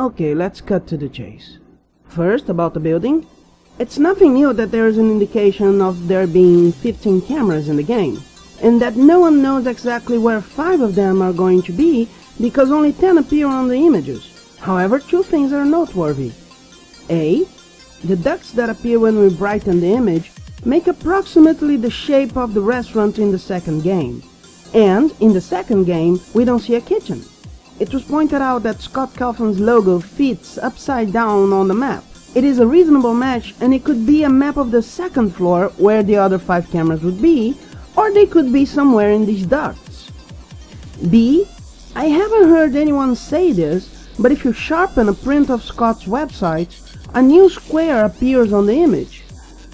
Okay, let's cut to the chase. First, about the building. It's nothing new that there is an indication of there being 15 cameras in the game, and that no one knows exactly where 5 of them are going to be because only 10 appear on the images. However, 2 things are noteworthy. A. The ducts that appear when we brighten the image make approximately the shape of the restaurant in the second game. And, in the second game, we don't see a kitchen. It was pointed out that Scott Cawthon's logo fits upside down on the map. It is a reasonable match, and it could be a map of the second floor where the other 5 cameras would be, or they could be somewhere in these ducts. B. I haven't heard anyone say this, but if you sharpen a print of Scott's website, a new square appears on the image.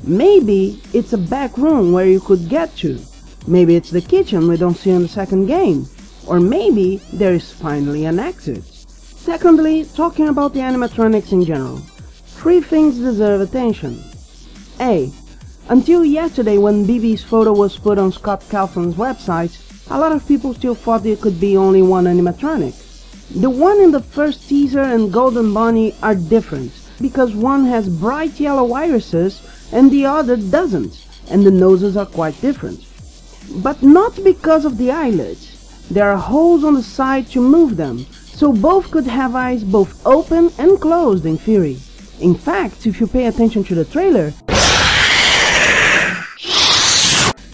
Maybe it's a back room where you could get to. Maybe it's the kitchen we don't see in the second game. Or maybe there is finally an exit. Secondly, talking about the animatronics in general. 3 things deserve attention. A. Until yesterday, when BB's photo was put on Scott Cawthon's website, a lot of people still thought there could be only one animatronic. The one in the first teaser and Golden Bunny are different, because one has bright yellow irises and the other doesn't, and the noses are quite different. But not because of the eyelids. There are holes on the side to move them, so both could have eyes both open and closed in theory. In fact, if you pay attention to the trailer,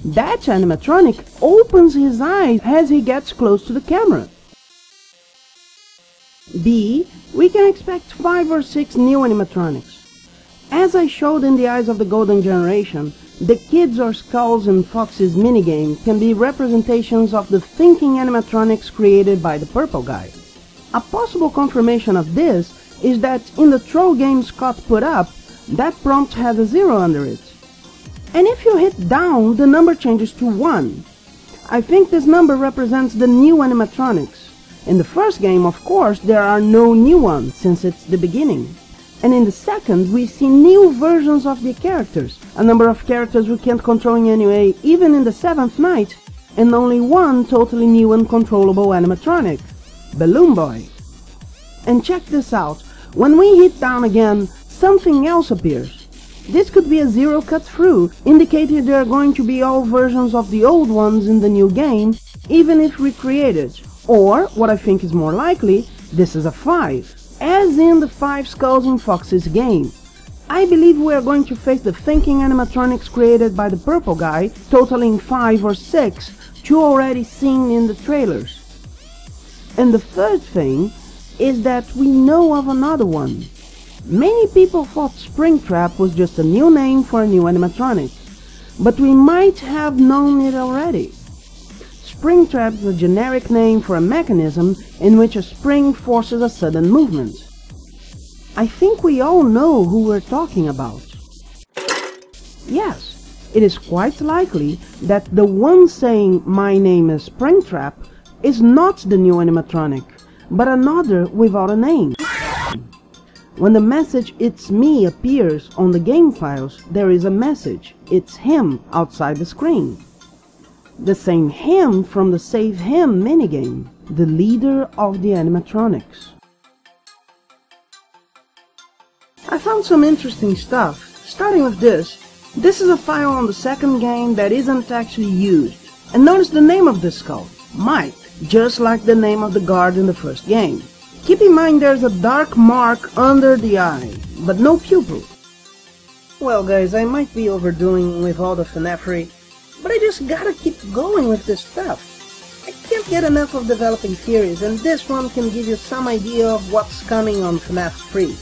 that animatronic opens his eyes as he gets close to the camera. B. We can expect 5 or 6 new animatronics. As I showed in the Eyes of the Golden Generation, the kids or skulls in Fox's minigame can be representations of the thinking animatronics created by the purple guy. A possible confirmation of this is that in the troll game Scott put up, that prompt has a 0 under it. And if you hit down, the number changes to 1. I think this number represents the new animatronics. In the first game, of course, there are no new ones, since it's the beginning. And in the second, we see new versions of the characters, a number of characters we can't control in any way, even in the 7th night, and only one totally new and controllable animatronic, Balloon Boy. And check this out, when we hit down again, something else appears. This could be a 0 cut through, indicating there are going to be all versions of the old ones in the new game, even if recreated. Or, what I think is more likely, this is a 5. As in the 5 skulls in Fox's game. I believe we are going to face the thinking animatronics created by the purple guy, totaling 5 or 6, 2 already seen in the trailers. And the third thing is that we know of another one. Many people thought Springtrap was just a new name for a new animatronic, but we might have known it already. Springtrap is a generic name for a mechanism in which a spring forces a sudden movement. I think we all know who we're talking about. Yes, it is quite likely that the one saying "my name is Springtrap" is not the new animatronic, but another without a name. When the message "it's me" appears on the game files, there is a message "it's him" outside the screen. The same him from the Save Him minigame, the leader of the animatronics. I found some interesting stuff, starting with this. This is a file on the second game that isn't actually used. And notice the name of this skull, Mike, just like the name of the guard in the first game. Keep in mind there's a dark mark under the eye, but no pupil. Well guys, I might be overdoing with all the FNAFery, but I just gotta keep going with this stuff. I can't get enough of developing theories, and this one can give you some idea of what's coming on FNAF 3.